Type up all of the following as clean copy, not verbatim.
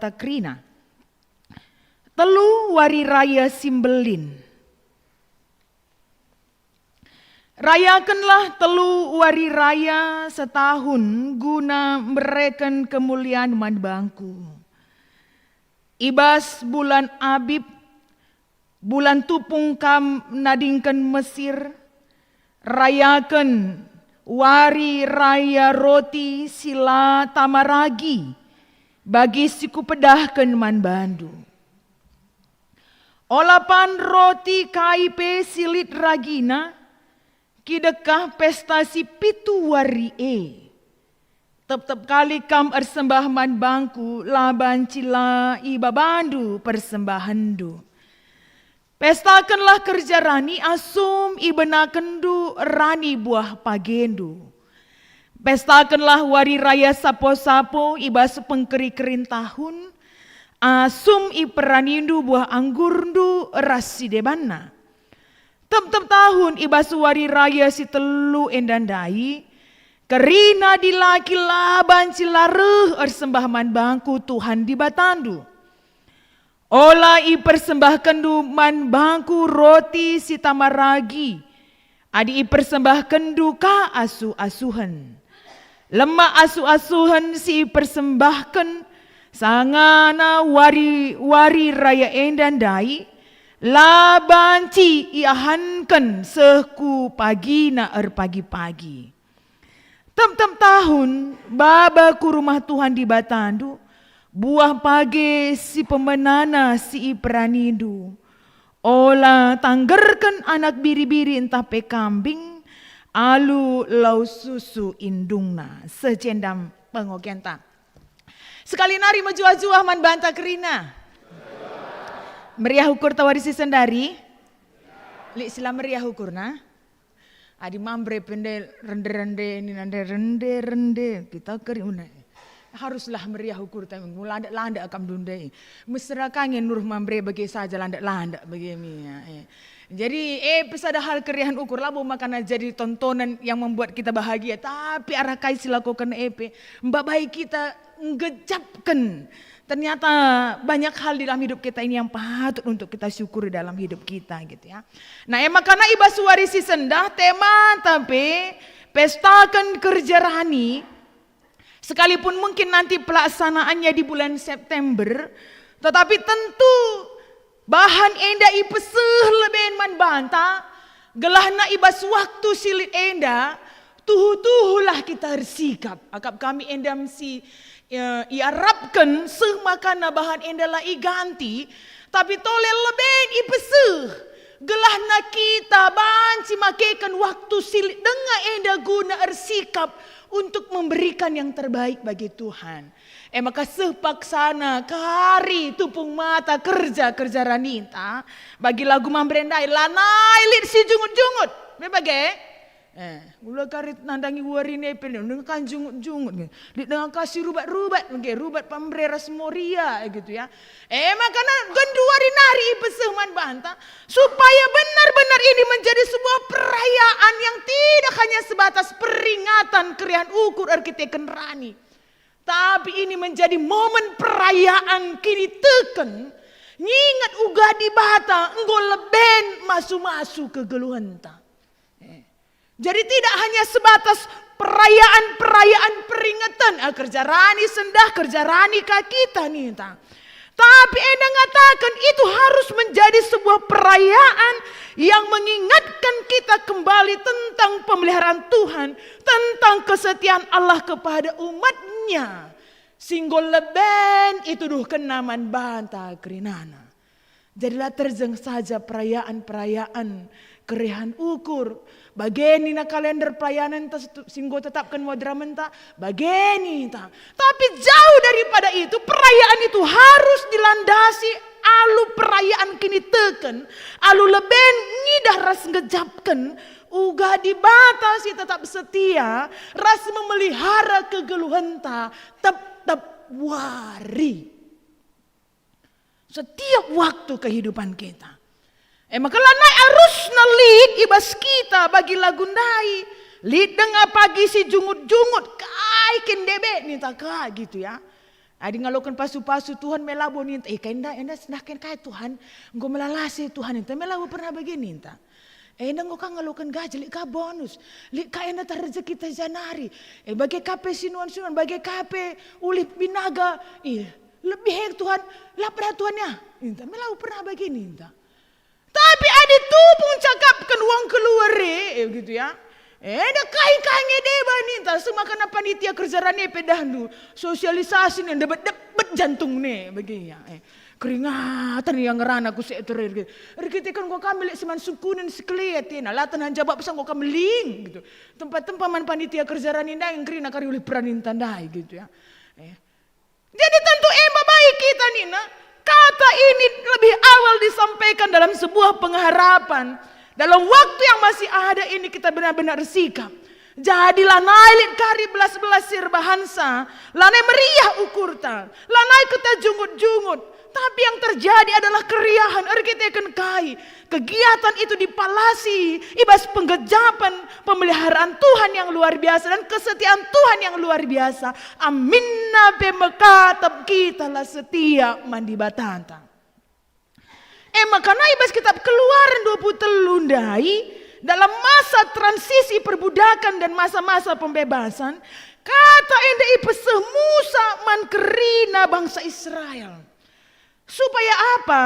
banta krina. Telu wari raya Simbelin. Rayakanlah telu wari raya setahun guna mereken kemuliaan man bangku. Ibas bulan Abib, bulan tupung kam nadingkan Mesir, rayakan wari raya roti sila tamaragi bagi siku pedahkan man bandu. Olapan roti KIP silit ragina kidekah pestasi pitu wari Tep-tep kali kam ersembah man bangku laban cila iba bandu persembahan du. Pestakanlah kerja rani asum ibenakendu rani buah pagendu. Pestakanlah wari raya sapo-sapo iba sepengkeri-kerin tahun asum iperanindu buah anggurndu rasi debana. Tep-tep tahun iba suwari raya si telu endandai kerina dilaki laban cilaruh ersembah man bangku Tuhan di batandu. Ola ipersembahkan du man bangku roti si tamaragi. Adi ipersembahkan du ka asu-asuhan. Lemak asu-asuhan si ipersembahkan sangana wari raya endandai. Laban ci iahankan seku pagina pagi-pagi. Tem-tem tahun baba ku rumah Tuhan di Batandu, buah pagi si pemenana si iperanindu. Ola tanggerkan anak biri-biri entah pe kambing, alu lau susu indungna secendam pengokenta. Sekali nari menjua-jua man banta kerina. Meriah ukur tawarisi sendari. Lik sila meriah ukurna. Adi mambre pende rende-rende ini rende kita kering haruslah meriah ukur tapi landa akam dundai mesra kangen nur mambre bagi saja landa begini ya. Jadi pesada hal keriahan ukur labu makana jadi tontonan yang membuat kita bahagia tapi arah kai silakukan mbak baik kita ngejapkan. Ternyata banyak hal di dalam hidup kita ini yang patut untuk kita syukuri dalam hidup kita gitu ya. Nah makanya iba suari si sendah tema tapi pestakan kerja rani. Sekalipun mungkin nanti pelaksanaannya di bulan September. Tetapi tentu bahan enda ipeseh lebih man banta. Gelahna iba waktu silit enda. Tuhu-tuhulah kita bersikap. Akap kami endam si iarapkan semakana bahan endala iganti tapi tolel lebih ipeseh gelahna kita banci makekan waktu silit denga enda guna ersikap untuk memberikan yang terbaik bagi Tuhan. Maka sepaksana kari tupung mata kerja ranita bagi lagu mambrendai lanai lit si jungut-jungut bebagai mula karit nandangi warine pen dengan jungut-jungut dengan kasih rubat-rubat rubat pambrera semoria gitu ya. Makanya genduari nari ipesehman banta supaya benar-benar ini menjadi sebuah perayaan yang tidak hanya sebatas peringatan keriahan ukur arkiteken rani. Tapi ini menjadi momen perayaan kini teken nyingat uga di bata enggo leben masu-masu kegeluhenta. Jadi tidak hanya sebatas perayaan-perayaan peringatan kerja rani sendah kerja rani kita nih tapi enda ngatakan itu harus menjadi sebuah perayaan yang mengingatkan kita kembali tentang pemeliharaan Tuhan, tentang kesetiaan Allah kepada umatnya. Singgol leben itu duh kenaman banta kerinana. Jadilah terjeng saja perayaan-perayaan kerihan ukur. Bageni na kalender pelayanan singgo tetapkan modra menta. Bageni ta. Tapi jauh daripada itu perayaan itu harus dilandasi alu perayaan kini teken. Alu leben ngidah ras ngejapkan. Uga dibatasi tetap setia. Ras memelihara kegeluhenta. Tetap wari. Setiap waktu kehidupan kita. Maka lanai arus nalit ibas kita bagi lagundai. Lid dengar pagi si jungut-jungut kai kendebe nih tak gitu ya. Adi ngalokan pasu-pasu Tuhan melabo ninta. Kainda senakin kaya Tuhan. Engkau melalasi Tuhan ninta. Melabo pernah begini ninta. Enda engkau kan ngalokan gaji. Lika bonus. Lika enda rezeki ta janari. Bagai kape sinuan-sinuan. Bagai kape ulip binaga. Lebih hek Tuhan. Lapar Tuhan ya. Ninta. Melabo pernah begini ninta. Tapi adi tupung cakapkan uang keluar gitu ya. Ada kai-kainya deba ninta. Semakan panitia kerjarane pedahnu. Sosialisasi nih dapat jantung nih begini ya. Keringatan yang ngerana aku seterir gitu. Kita kan gua kami lek seman sukunin sekeliatin. Latan hanjabak pesan gua kami ling gitu. Tempat-tempat man panitia kerjarane nda yang kerina kari oleh peranin tandai gitu ya. Jadi tentu baik kita Nina. Kata ini lebih awal disampaikan dalam sebuah pengharapan. Dalam waktu yang masih ada ini kita benar-benar sikap. Jadilah nailit kari belas-belas sirbahansa. Lanai meriah ukurta. Lanai kita jungut-jungut. Tapi yang terjadi adalah keriahan. Kita kai. Kegiatan itu dipalasi. Ibas penggejapan. Pemeliharaan Tuhan yang luar biasa. Dan kesetiaan Tuhan yang luar biasa. Aminna pemekatab kita lah setia mandi batanta. Makanya ibas kitab Keluaran 20 dai dalam masa transisi perbudakan dan masa-masa pembebasan, kata enda ipeseh Musa mankerina bangsa Israel. Supaya apa?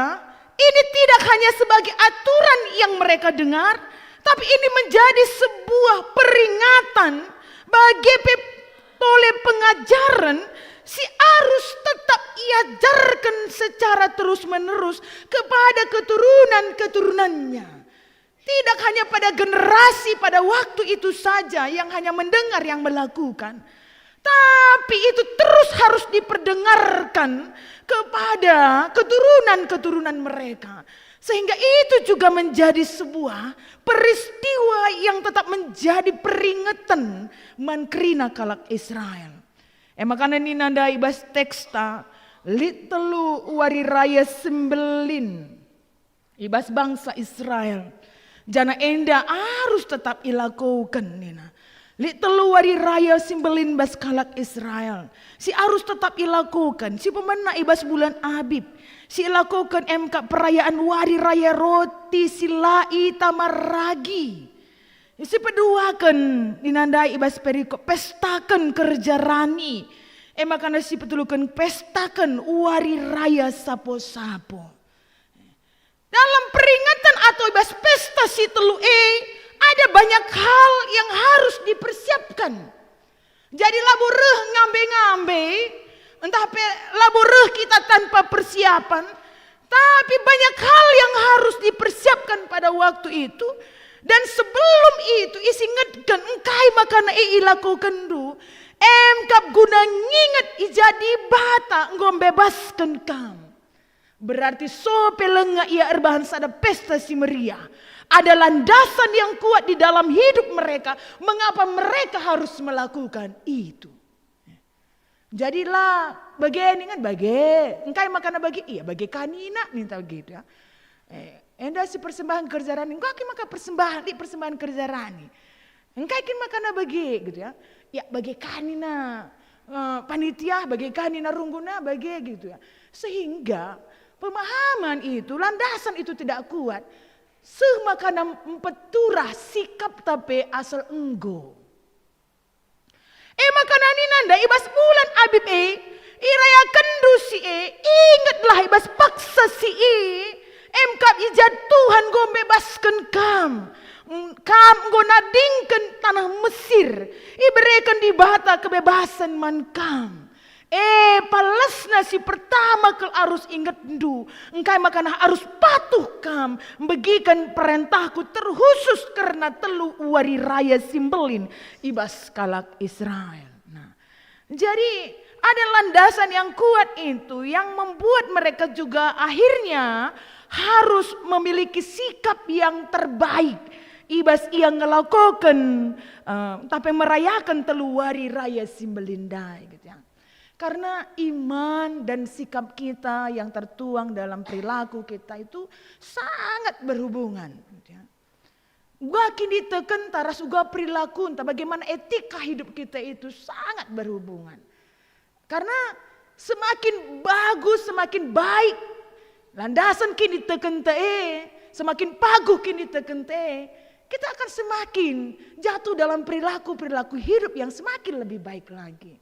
Ini tidak hanya sebagai aturan yang mereka dengar, tapi ini menjadi sebuah peringatan bagi oleh pengajaran si harus tetap iajarkan secara terus-menerus kepada keturunan-keturunannya. Tidak hanya pada generasi pada waktu itu saja yang hanya mendengar yang melakukan. Tapi itu terus harus diperdengarkan kepada keturunan-keturunan mereka. Sehingga itu juga menjadi sebuah peristiwa yang tetap menjadi peringatan mankrina kalak Israel. Makanya ini nanda ibas teksta litelu wari raya sembelin ibas bangsa Israel. Jana enda harus tetap ilakukan nina. Litelu wari raya sembelin bas kalak Israel. Si harus tetap ilakukan. Si pemena ibas bulan Abib. Si ilakukan perayaan wari raya roti silai tamaragi. Si peduakan dinandai ibas perikop pestakan kerja rani. Makanya si petulukan pestakan wari raya sapo-sapo. Dalam peringatan atau ibas pesta si telu ada banyak hal yang harus dipersiapkan. Jadi labureh ngambe-ngambe, entah labureh kita tanpa persiapan, tapi banyak hal yang harus dipersiapkan pada waktu itu. Dan sebelum itu isingatkan engkai makana ilakukan du. Kap guna nginget ijadi bata ngombebaskan kam. Berarti sope lenga ia erbahan sada pesta si meriah. Ada landasan yang kuat di dalam hidup mereka. Mengapa mereka harus melakukan itu. Jadilah begini kan engkai makana iya bagi kanina minta begitu ya. Enda si persembahan kerja rani, engkau akan maka persembahan di persembahan kerja rani. Engkau akan makana bagi gitu ya. Ya bagi kanina panitia, bagi kanina rungguna, bagi gitu ya. Sehingga pemahaman itu, landasan itu tidak kuat. Semakana empeturah sikap tapi asal enggo. Makana ni nanda ibas bulan Abib iraya kendu si ingatlah ibas paksa si Kap ijad Tuhan go bebaskan kam go nadingkan tanah Mesir iberikan di bata kebebasan man kam. Palasna si pertama kel arus ingat du engkai makana harus patuh kam begikan perintahku terkhusus karena telu wari raya simbelin ibas kalak Israel. Nah, jadi ada landasan yang kuat itu yang membuat mereka juga akhirnya harus memiliki sikap yang terbaik. Ibas yang ngelakukan tapi merayakan telu wari raya simbelindai gitu ya. Karena iman dan sikap kita yang tertuang dalam perilaku kita itu sangat berhubungan gitu ya. Gua kini teken taras uga perilaku entah bagaimana etika hidup kita itu sangat berhubungan. Karena semakin bagus, semakin baik. Landasan kini teken te, semakin paguh kini teken te, kita akan semakin jatuh dalam perilaku-perilaku hidup yang semakin lebih baik lagi.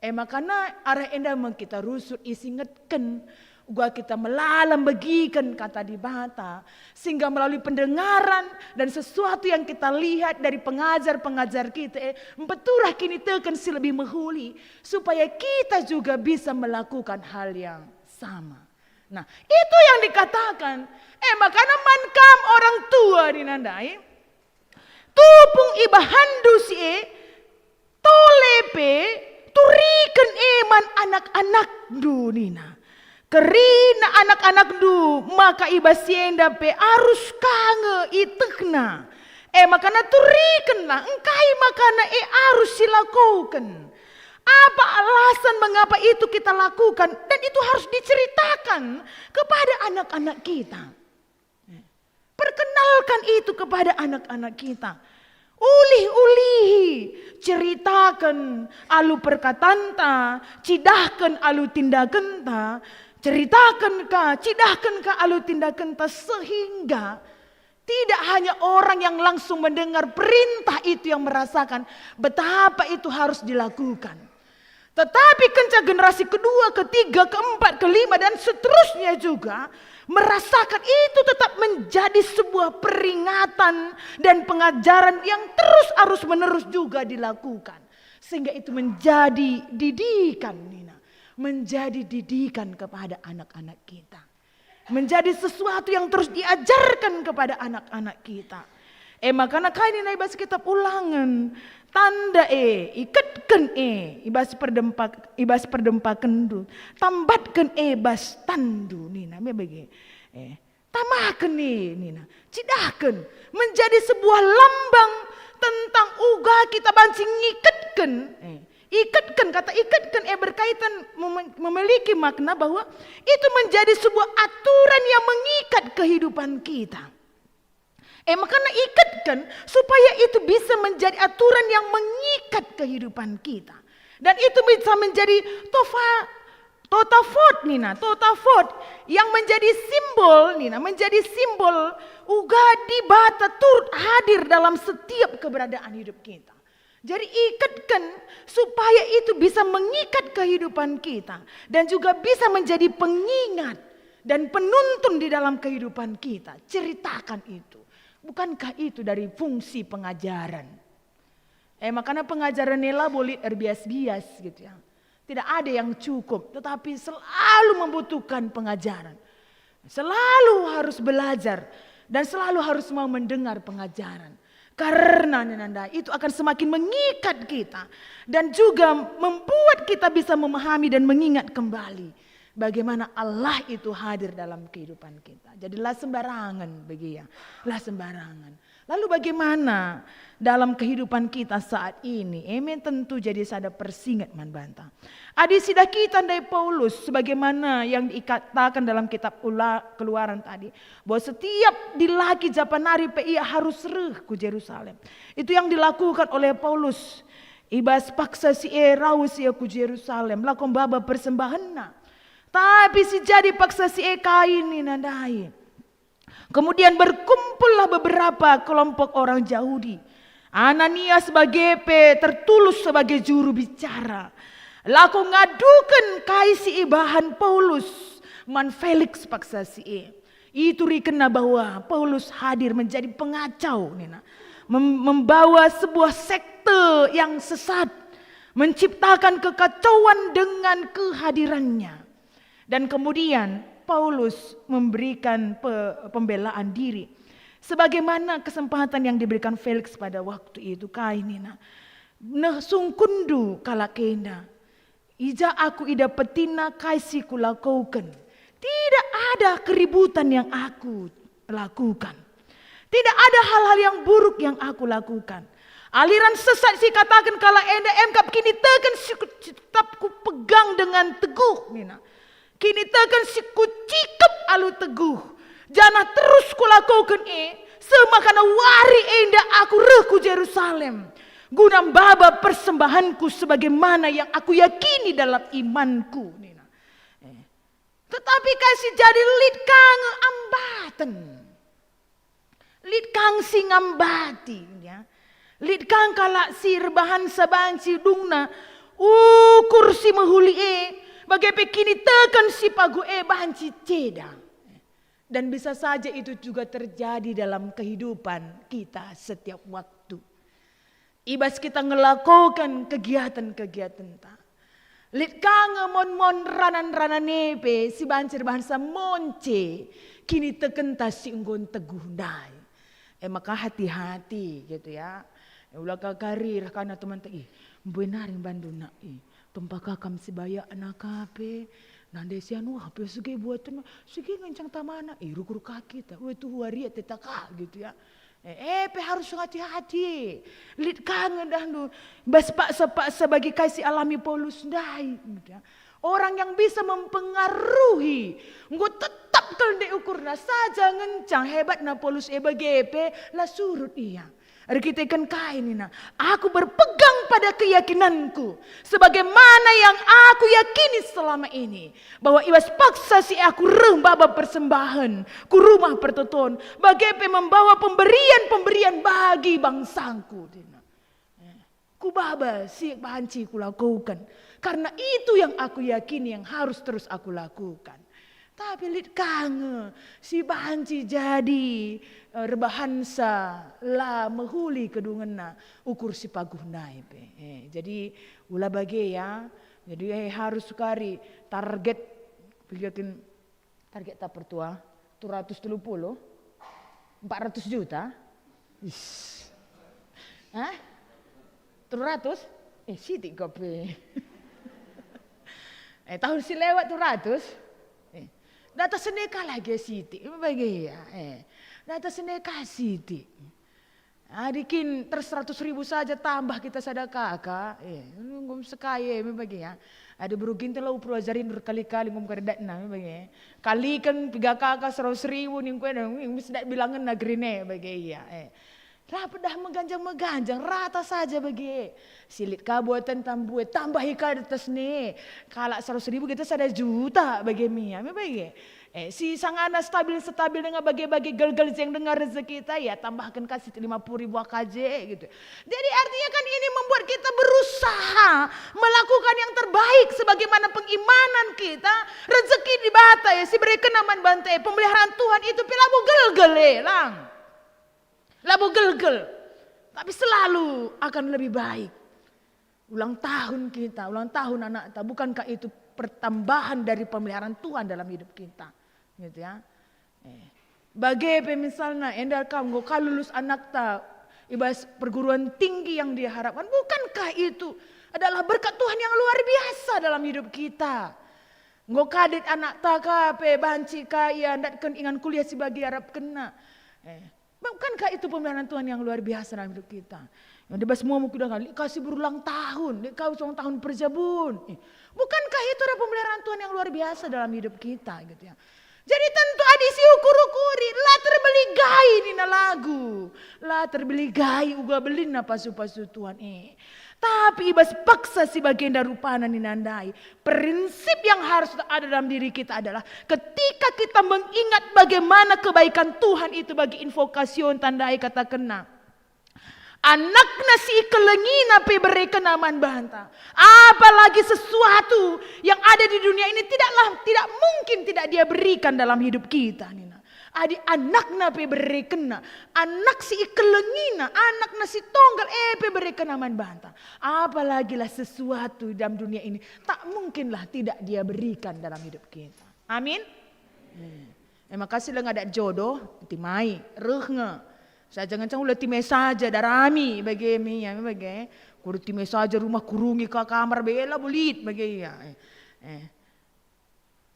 Makanya arah enda kita rusut isi ngetken, gua kita melalam bagikan kata di bata, sehingga melalui pendengaran dan sesuatu yang kita lihat dari pengajar-pengajar kita, empeturah kini teken si lebih menghuli, supaya kita juga bisa melakukan hal yang sama. Nah, itu yang dikatakan. Makanya mankam orang tua dinandai, tupung ibahandu si tolepe turikan eman anak-anak dunina. Kerina anak-anak du maka ibasienda pe arus kange itekna. Makana turikanlah engkai makana arus silakukan. Apa alasan mengapa itu kita lakukan, dan itu harus diceritakan kepada anak-anak kita. Perkenalkan itu kepada anak-anak kita. Ulih-ulihi, ceritakan alu perkataan ta, cidahkan alu tindakan ta, ceritakan ka, cidahkan ka alu tindakan ta, sehingga tidak hanya orang yang langsung mendengar perintah itu yang merasakan betapa itu harus dilakukan. Tetapi kenca generasi kedua, ketiga, keempat, kelima dan seterusnya juga merasakan itu tetap menjadi sebuah peringatan dan pengajaran yang terus harus menerus juga dilakukan. Sehingga itu menjadi didikan, Nina. Menjadi didikan kepada anak-anak kita. Menjadi sesuatu yang terus diajarkan kepada anak-anak kita. Makanya kaini na ibas kitab Ulangan, tanda ikatkan ibas perdempakan du, tambatkan bas tandu nina bagi tamakan nina, cidahkan menjadi sebuah lambang tentang uga kita bancing ikatkan kata ikatkan berkaitan memiliki makna bahwa itu menjadi sebuah aturan yang mengikat kehidupan kita. Makanya ikatkan supaya itu bisa menjadi aturan yang mengikat kehidupan kita. Dan itu bisa menjadi totafot Nina, totafot yang menjadi simbol Nina, menjadi simbol ugadi bata turut hadir dalam setiap keberadaan hidup kita. Jadi ikatkan supaya itu bisa mengikat kehidupan kita dan juga bisa menjadi pengingat dan penuntun di dalam kehidupan kita. Ceritakan itu. Bukankah itu dari fungsi pengajaran? Makanya pengajaran nela boleh erbias-bias gitu ya. Tidak ada yang cukup, tetapi selalu membutuhkan pengajaran. Selalu harus belajar dan selalu harus mau mendengar pengajaran. Karena Nanda, itu akan semakin mengikat kita dan juga membuat kita bisa memahami dan mengingat kembali bagaimana Allah itu hadir dalam kehidupan kita. Jadilah sembarangan bagi ya, lah sembarangan. Lalu bagaimana dalam kehidupan kita saat ini? Tentu jadi sada persingat man banta. Adi sidah kita dari Paulus sebagaimana yang dikatakan dalam kitab Keluaran tadi, bahwa setiap dilaki japanari ia harus reh ku Yerusalem. Itu yang dilakukan oleh Paulus. Ibas paksa si raus ia ku Yerusalem, lakom baba persembahan na. Tapi si jadi paksa si kain ini nandai. Kemudian berkumpullah beberapa kelompok orang Yahudi. Ananias sebagai tertulus sebagai juru bicara. Laku ngadukan kaisi ibahan Paulus. Man Felix paksa si Itu rikena bahwa Paulus hadir menjadi pengacau. Membawa sebuah sekte yang sesat. Menciptakan kekacauan dengan kehadirannya. Dan kemudian Paulus memberikan pembelaan diri. Sebagaimana kesempatan yang diberikan Felix pada waktu itu. Kainina. Nah sungkundu kalakenda. Ija aku ida petina kaisi kulakaukan. Tidak ada keributan yang aku lakukan. Tidak ada hal-hal yang buruk yang aku lakukan. Aliran sesat si katakan kala enda emkap kini tekan si tetap ku pegang dengan teguh. Mina. Kini tekan si kucikep alu teguh. Jangan terus kulakukan semakana wari enda aku reku Yerusalem. guna baba persembahanku sebagaimana yang aku yakini dalam imanku. Tetapi kasih jadi lid kang ambaten. Lid kang singambati. Lid kang kalak si rebahan sabanci dungna. Kursi mahuli bagaimana kini tekan si pagu banci ceda. Dan bisa saja itu juga terjadi dalam kehidupan kita setiap waktu. Ibas kita ngelakukan kegiatan-kegiatan tak. Lit kang mon ranan nepe si bancir bahasa monce kini tekentas si enggon teguh dai. Maka hati-hati gitu ya. Ulah karir karena teman teh benaring banduna tumpakakam si baya anak kape. Nande sianu hape suge buatan suge ngencang tamana rukur kaki ta itu waria tetaka gitu ya. Pe harus hati-hati. Lid kangen dah nu pak sebagai kasih alami Paulus dai gitu ya. Orang yang bisa mempengaruhi nggo tetap kalau diukurna saja ngencang hebat na Paulus bagepe lah surut iya. Ada kita ikan kain ini. Aku berpegang pada keyakinanku. Sebagaimana yang aku yakini selama ini. Bahwa iwas paksa si aku baba persembahan. Ku rumah pertoton. Bagaimana membawa pemberian bagi bangsangku. Ku baba si banci ku lakukan. Karena itu yang aku yakini yang harus terus aku lakukan. Tapi lid kange si banci jadi rebahansa lah mehuli kedungena ukur si paguh naib. Jadi ulah bagi ya. Jadi harus sukari target bikin target tak pertua 230 400 juta. Hah? 300? Sidik kopi. Tahun si lewat 200. Data seneka lagi siti, bagi ya. Data seneka siti. Adikin 100.000 saja tambah kita sedekah kak. Ngom sekaya, bagi ya. Ada berugin telah uprojarin berkali-kali ngom kerdat na, bagi. Kali kan 3 kakak 100.000 nih kue, sedang bilangan negeri ne, bagi ya. Rapat dah meganjang rata saja bagi. Silit kabuatan tambuet tambah ikan atas nih. Kalau 100.000 kita sada juta bagi Mia, bagi. Si sangana stabil dengan bagi-bagi gel-gel yang dengar rezeki kita ya tambahkan kasih 50.000 AKJ gitu. Jadi artinya kan ini membuat kita berusaha melakukan yang terbaik sebagaimana pengimanan kita. Rezeki di bata ya si beri kenaman bantai pemeliharaan Tuhan itu pilabu gel-gel lang. Labu gel-gel, tapi selalu akan lebih baik. Ulang tahun kita, ulang tahun anak kita, bukankah itu pertambahan dari pemeliharaan Tuhan dalam hidup kita, gitu ya? Bagaimana misalnya, endal kamu kalau lulus anak ta, ibas perguruan tinggi yang dia harapkan, bukankah itu adalah berkat Tuhan yang luar biasa dalam hidup kita? Nggo kadit anak ta kape banci kaya, ndak ken ingan kuliah sebagai Arab kena. Bukankah itu pemeliharaan Tuhan yang luar biasa dalam hidup kita? Yang dibahas semua mungkin kan kasih berulang tahun, kau ulang tahun perjabun. Bukankah itu ada pemeliharaan Tuhan yang luar biasa dalam hidup kita gitu ya? Jadi tentu adisi ukur-ukuri lah terbeli gai nina lagu. Lah terbeli gai uga belin na pasu-pasu Tuhan Tapi ibas paksa si bagian darupana ninandai. Prinsip yang harus ada dalam diri kita adalah ketika kita mengingat bagaimana kebaikan Tuhan itu bagi invokasion tandai kata kena. Anak nasi kelengina pe berikan aman banta. Apalagi sesuatu yang ada di dunia ini tidak mungkin tidak dia berikan dalam hidup kita nina. Adi anak nape berekena, anak si ikelengina, anak nasi tonggal pe berekena aman banta. Apalagi lah sesuatu dalam dunia ini tak mungkinlah tidak dia berikan dalam hidup kita. Amin. Makasih lah ada jodoh, timai, rehnya. Saya jangan ulah timai saja darami bagi mi ya bagi. Kudu timai saja rumah kurungi ke kamar bela bulit bagi ya.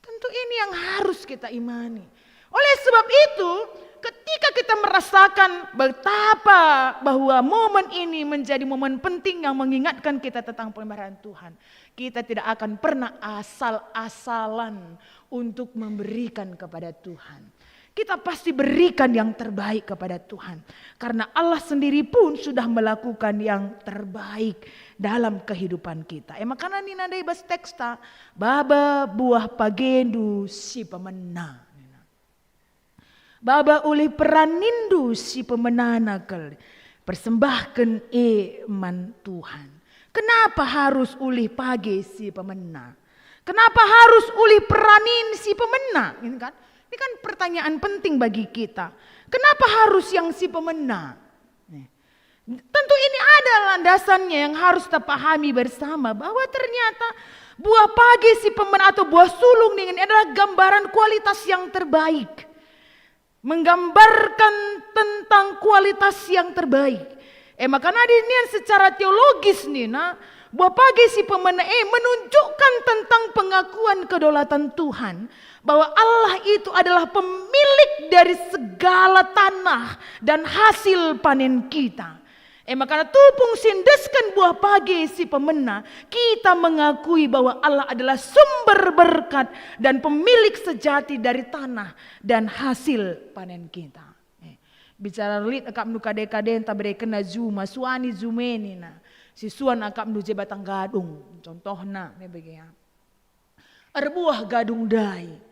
Tentu ini yang harus kita imani. Oleh sebab itu, ketika kita merasakan betapa bahwa momen ini menjadi momen penting yang mengingatkan kita tentang pemeliharaan Tuhan, kita tidak akan pernah asal-asalan untuk memberikan kepada Tuhan. kita pasti berikan yang terbaik kepada Tuhan. Karena Allah sendiri pun sudah melakukan yang terbaik dalam kehidupan kita. Makanya ni nadai bas teksta, baba buah pagendu si pemena. Baba oleh peranindu si pemenana kel. Persembahkan man Tuhan. Kenapa harus oleh pagi si pemena? Kenapa harus oleh peranin si pemena? Ini kan? Ini kan pertanyaan penting bagi kita. Kenapa harus yang si pemena? Tentu ini ada landasannya yang harus kita pahami bersama. Bahwa ternyata buah pagi si pemena atau buah sulung ini adalah gambaran kualitas yang terbaik. Menggambarkan tentang kualitas yang terbaik. Makanya ini secara teologis nih, buah pagi si pemena menunjukkan tentang pengakuan kedaulatan Tuhan. Bahwa Allah itu adalah pemilik dari segala tanah dan hasil panen kita. Makanya tupung sindeskan buah pagi si pemena, kita mengakui bahwa Allah adalah sumber berkat dan pemilik sejati dari tanah dan hasil panen kita. Bicara lit akak mnu kade-kade entah bereken na zuma suani zumeni na. Si suan akak mnu jebatang gadung. Contohna begitu. Arbuah gadung dai.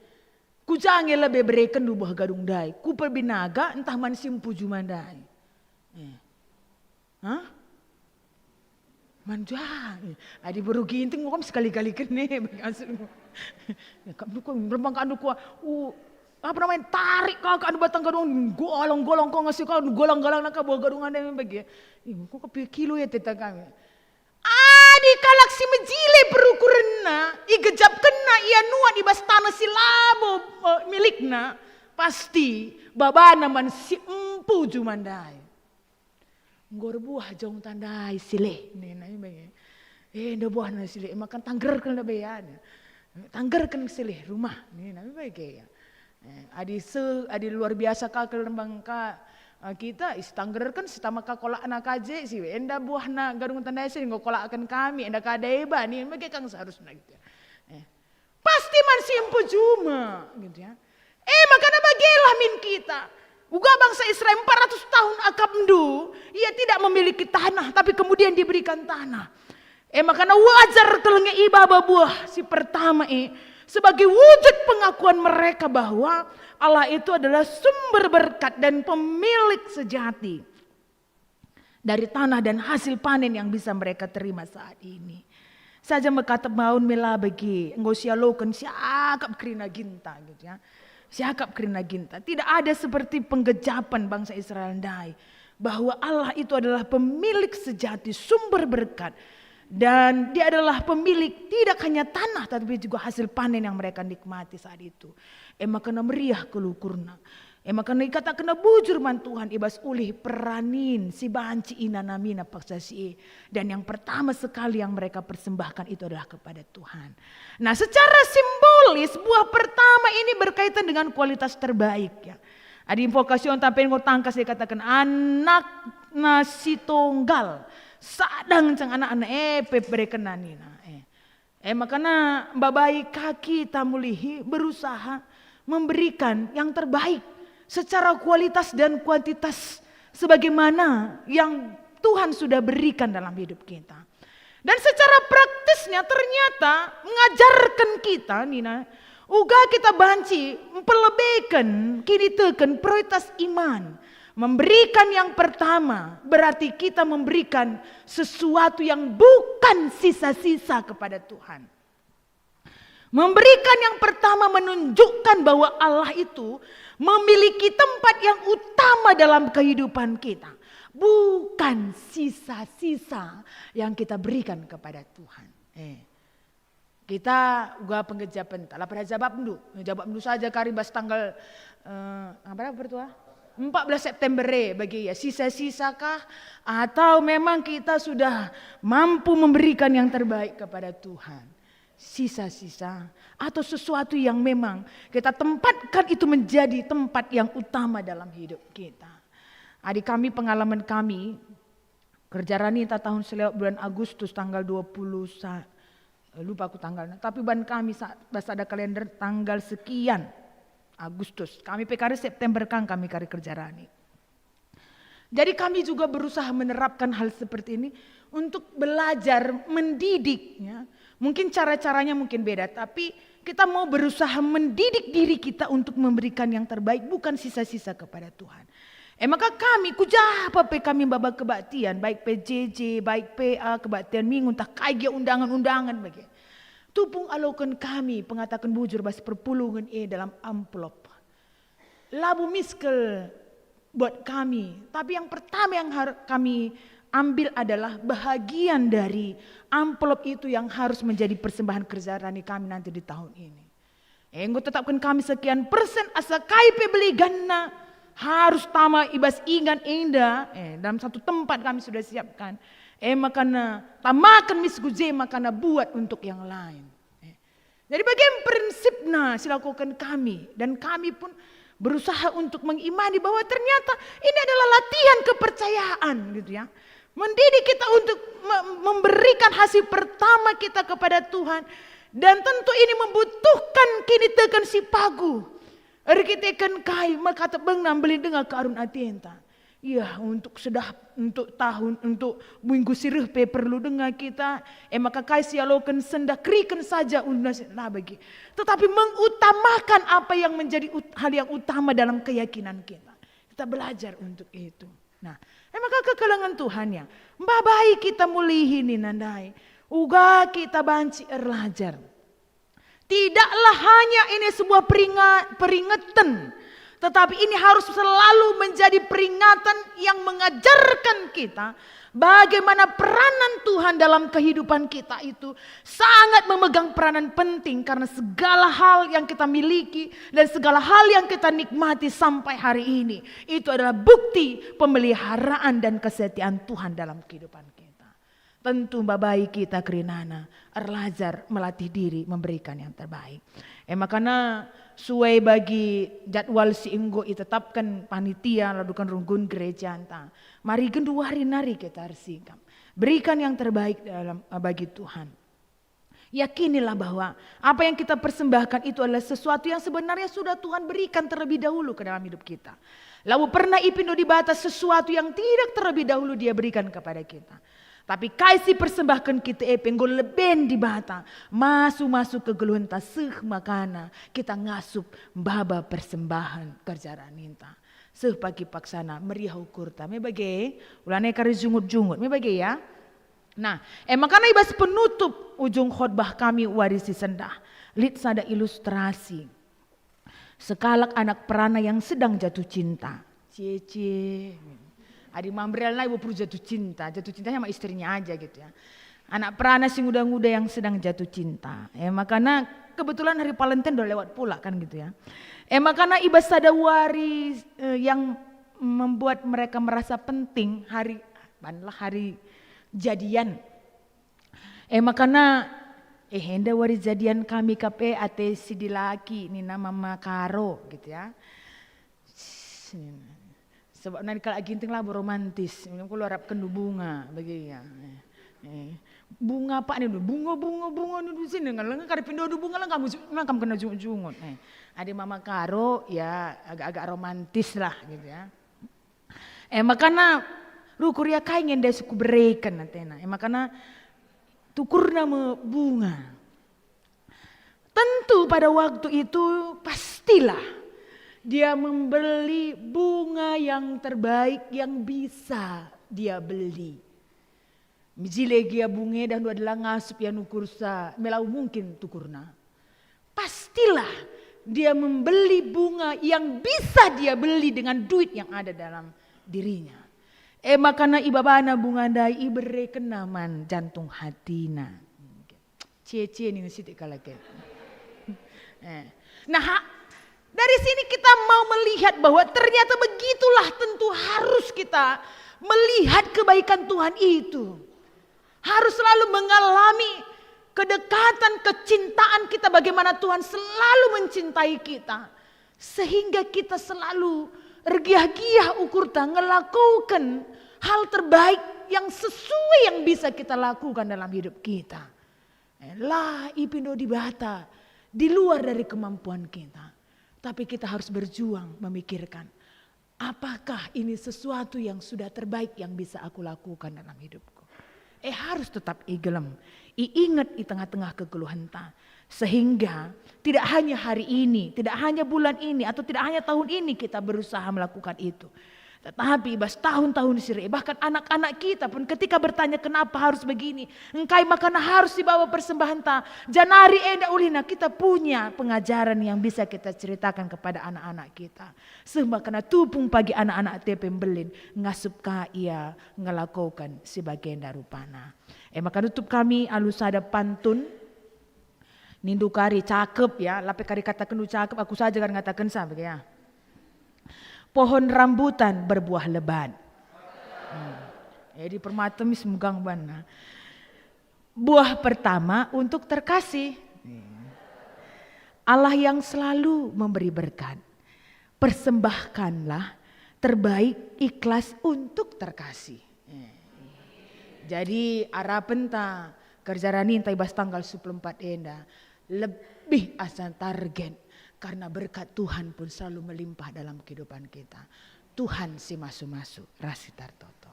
Ku jange lebih bereken du buah gadung dai. Ku perbinaga entah man simpu jumandai. Hah? Manjang. Adi baru ginting ngom sekali-kali kene maksudmu. Kamu kok rembang kandu ku apa namanya tarik kau ke batang gadung golong-golong kau ngasih kau golong-golong nak buah gadung anda yang bagi. Kau kepikir kilo ya teta kami. Adi kalak si menjile berukurna, igejap kena ia nuat di bas tanah si labo milikna, pasti babana man si empu jumandai. Ngor buah jong tandai sile, nena ini nda buah na sile, makan tangger kena bayan, tangger kena sile rumah, nena bagi ya. Adi luar biasa kak kelembang kak. Kita istangger kan setama kolak anak aje sih, enda buah na gadung tandai sih nggak kolak akan kami, enda kadeba nih, mereka kang seharusnya gitu. Pasti man simpu cuma, gitu ya. Makanya bagilah min kita. Uga bangsa Israel 400 tahun akamdu, ia tidak memiliki tanah, tapi kemudian diberikan tanah. Makanya wajar telenge ibaba buah si pertama sebagai wujud pengakuan mereka bahwa Allah itu adalah sumber berkat dan pemilik sejati dari tanah dan hasil panen yang bisa mereka terima saat ini. Saja berkata maun mela bagi ngosialokan siakap krina ginta gitu ya. Siakap krina ginta. Tidak ada seperti penggejapan bangsa Israel dai bahwa Allah itu adalah pemilik sejati sumber berkat. Dan dia adalah pemilik tidak hanya tanah tapi juga hasil panen yang mereka nikmati saat itu. Makana meriah kelukurna. Makana ikata kena bujur man Tuhan ibas ulih peranin si banci ina namina paksa si. Dan yang pertama sekali yang mereka persembahkan itu adalah kepada Tuhan. Nah secara simbolis buah pertama ini berkaitan dengan kualitas terbaik ya. Ada invokasi tampil ngotangkas dikatakan anak nasi tunggal. Sadang cang anak-anak berkenanina. Makanya babai kaki tamulihi berusaha memberikan yang terbaik secara kualitas dan kuantitas sebagaimana yang Tuhan sudah berikan dalam hidup kita. Dan secara praktisnya ternyata mengajarkan kita Nina, uga kita banci memperlebihkan kini teken prioritas iman. Memberikan yang pertama berarti kita memberikan sesuatu yang bukan sisa-sisa kepada Tuhan. Memberikan yang pertama menunjukkan bahwa Allah itu memiliki tempat yang utama dalam kehidupan kita. Bukan sisa-sisa yang kita berikan kepada Tuhan. Kita juga penggejapan. Kalau pada jawab dulu saja karibas tanggal apa bertua? 14 September bagi ya sisa-sisa kah atau memang kita sudah mampu memberikan yang terbaik kepada Tuhan. Sisa-sisa atau sesuatu yang memang kita tempatkan itu menjadi tempat yang utama dalam hidup kita. Adik kami pengalaman kami kerja Ranita tahun selewat bulan Agustus tanggal 20 lupa aku tanggalnya tapi ban kami saat ada kalender tanggal sekian Agustus. Kami PKR September kan kami kari kerja rani. Jadi kami juga berusaha menerapkan hal seperti ini untuk belajar mendidik. Ya. Mungkin cara-caranya mungkin beda, tapi kita mau berusaha mendidik diri kita untuk memberikan yang terbaik, bukan sisa-sisa kepada Tuhan. Maka kami kujapa kami babak kebaktian, baik PJJ, baik PA, kebaktian minggu, entah kayak undangan-undangan bagi. Tupung alokan kami pengatakan bujur bas perpulungan dalam amplop. Labu miskel buat kami. Tapi yang pertama yang kami ambil adalah bahagian dari amplop itu yang harus menjadi persembahan kerja rani kami nanti di tahun ini. Enggo tetapkan kami sekian persen asa KIP beli gana harus tama ibas ingan indah. Dalam satu tempat kami sudah siapkan. Makana tamakan misguje makana buat untuk yang lain. Jadi bagian prinsipnya silakukan kami dan kami pun berusaha untuk mengimani bahwa ternyata ini adalah latihan kepercayaan gitu ya. Mendidik kita untuk memberikan hasil pertama kita kepada Tuhan. Dan tentu ini membutuhkan kini tekan si pagu. Erkitekan kai maka tebengnam beli dengar ke arun atienta. Ya untuk tahun untuk minggu sirih pe perlu dengar kita. Maka kai sialokan sendak kriken saja nah bagi. Tetapi mengutamakan apa yang menjadi hal yang utama dalam keyakinan kita. Kita belajar untuk itu. Nah, maka kekalangan Tuhan ya. Mbak baik kita mulihin nandai. Uga kita banci erlajar. Tidaklah hanya ini sebuah peringatan. Tetapi ini harus selalu menjadi peringatan yang mengajarkan kita bagaimana peranan Tuhan dalam kehidupan kita itu sangat memegang peranan penting karena segala hal yang kita miliki dan segala hal yang kita nikmati sampai hari ini itu adalah bukti pemeliharaan dan kesetiaan Tuhan dalam kehidupan kita. Tentu babai kita kerinana erlajar melatih diri memberikan yang terbaik. Makanya suai bagi jadwal si inggo itetapkan panitia ladukan runggun gereja anta. Mari gendu hari nari kita harsikam. Berikan yang terbaik dalam bagi Tuhan. Yakinilah bahwa apa yang kita persembahkan itu adalah sesuatu yang sebenarnya sudah Tuhan berikan terlebih dahulu ke dalam hidup kita. Lalu pernah ipindo di batas sesuatu yang tidak terlebih dahulu dia berikan kepada kita. Tapi kasih persembahkan kita penggol leben di bata. Masuk ke geluhan tasih makana. Kita ngasup baba persembahan kerjaan ninta. Seh pagi paksana meriah ukur ta. Me bagi ulane kari jungut-jungut. Me bagi ya. Nah, makana ibas penutup ujung khotbah kami warisi sendah. Lit sada ilustrasi. Sekalak anak perana yang sedang jatuh cinta. Cie. Adik mambrel lah ibu perlu jatuh cintanya sama istrinya aja gitu ya. Anak perana si muda-muda yang sedang jatuh cinta. Makanya kebetulan hari Valentine udah lewat pula kan gitu ya. Makanya ibas sadawari yang membuat mereka merasa penting hari jadian. Makanya henda wari jadian kami kape ate si dilaki ni nama Makaro gitu ya. Sebab nanti kalau ginting lah romantis, kalau harap kendu bunga bagi ya. Bunga apa nih? Bunga di sini nggak karena pindah bunga lah kamu kena jungut. Ada Mama Karo ya agak romantis lah gitu ya. Makanya rukuria kain dia suku berikan natena. Makanya tukur nama bunga. Tentu pada waktu itu pastilah dia membeli bunga yang terbaik yang bisa dia beli. Mijilegia bunga dan dua adalah ngasup yang ukursa melau mungkin tukurna. Pastilah dia membeli bunga yang bisa dia beli dengan duit yang ada dalam dirinya. Makana ibabana bunga dai ibere kenaman jantung hatina. Cie nih sitik kalake. Nah, dari sini kita mau melihat bahwa ternyata begitulah tentu harus kita melihat kebaikan Tuhan itu. Harus selalu mengalami kedekatan, kecintaan kita bagaimana Tuhan selalu mencintai kita. Sehingga kita selalu ergiah-giah ukurta ngelakukan hal terbaik yang sesuai yang bisa kita lakukan dalam hidup kita. Lah ipindo di bata di luar dari kemampuan kita. Tapi kita harus berjuang memikirkan, apakah ini sesuatu yang sudah terbaik yang bisa aku lakukan dalam hidupku. Harus tetap igelem, ingat di tengah-tengah kegeluhan ta. Sehingga tidak hanya hari ini, tidak hanya bulan ini, atau tidak hanya tahun ini kita berusaha melakukan itu. Tetapi tahun-tahun sire, bahkan anak-anak kita pun ketika bertanya kenapa harus begini, engkai makana harus dibawa persembahan ta. Janari enda ulina, kita punya pengajaran yang bisa kita ceritakan kepada anak-anak kita. Semakana tupung pagi anak-anak te pembelin ngasup ka ia ngelakukan sebagai darupana. Maka tutup kami alusada pantun. Nindu kari cakep ya, lape kari katakan cakep, aku saja kan ngatakan sampai ya. Pohon rambutan berbuah lebat. Jadi permatamis megang bana. Buah pertama untuk terkasih. Allah yang selalu memberi berkat. Persembahkanlah terbaik ikhlas untuk terkasih. Jadi harapan ta kerjaan intai bas tanggal 24 enda lebih asal target. Karena berkat Tuhan pun selalu melimpah dalam kehidupan kita. Tuhan si masu-masu rasitar toto.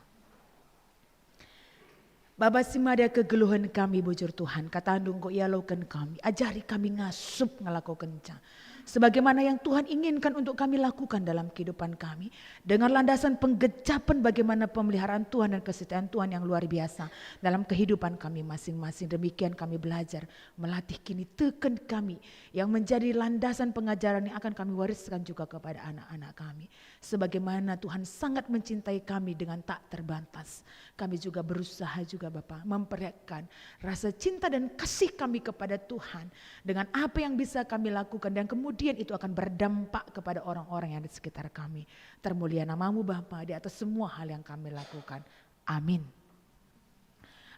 Bapa simada kegeluhan kami bujur Tuhan. Kata andung kok ialaukan kami. Ajari kami ngasup ngelakukan ca. Sebagaimana yang Tuhan inginkan untuk kami lakukan dalam kehidupan kami. Dengan landasan penggecapan bagaimana pemeliharaan Tuhan dan kesetiaan Tuhan yang luar biasa. Dalam kehidupan kami masing-masing. Demikian kami belajar melatih kini teken kami. Yang menjadi landasan pengajaran yang akan kami wariskan juga kepada anak-anak kami. Sebagaimana Tuhan sangat mencintai kami dengan tak terbatas. Kami juga berusaha juga Bapak memperlihatkan rasa cinta dan kasih kami kepada Tuhan. Dengan apa yang bisa kami lakukan dan kemudian itu akan berdampak kepada orang-orang yang di sekitar kami. Termulia namamu Bapa di atas semua hal yang kami lakukan. Amin.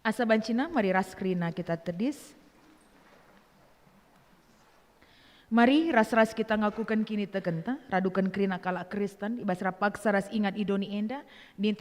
Asa bancina mari raskrina kita tedis. Mari ras-ras kita ngakukan kini tekenta. Radukan krina kalak Kristen. Ibas paksa ras ingat idoni enda. Ninta